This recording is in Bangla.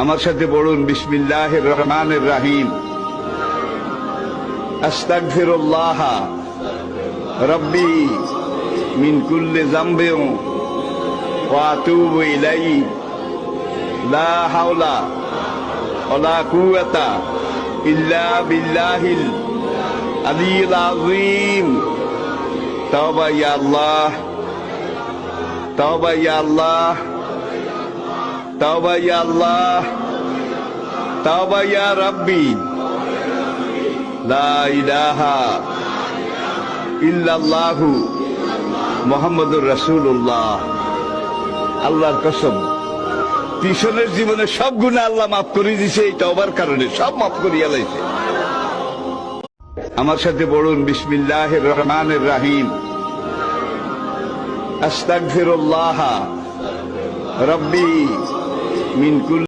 আমার সাথে বলুন বিসমিল্লাহির রহমানির রহিম। আস্তাগফিরুল্লাহ রব্বি মিন কুল্লি যামবিন ওয়া আতুবু ইলাইহি লা হাওলা ওয়ালা কুওয়াতা ইল্লা বিল্লাহিল আলিয়্যিল আযীম। তাওবা ইয়া আল্লাহ, তাওবা ইয়া আল্লাহ, তাওবা ইয়া আল্লাহ, তাওবা ইয়া রাব্বি, লা ইলাহা ইল্লাল্লাহু মুহাম্মাদুর রাসূলুল্লাহ। আল্লাহর কসম, পিছনের জীবনে সব গুনাহ আল্লাহ মাফ করে দিয়েছে এই তওবার কারণে, সব মাফ করিয়া লাইছে। আমার সাথে বলুন বিসমিল্লাহির রহমানির রহিম। আস্তাগফিরুল্লাহ রব্বি মিন কুল্লি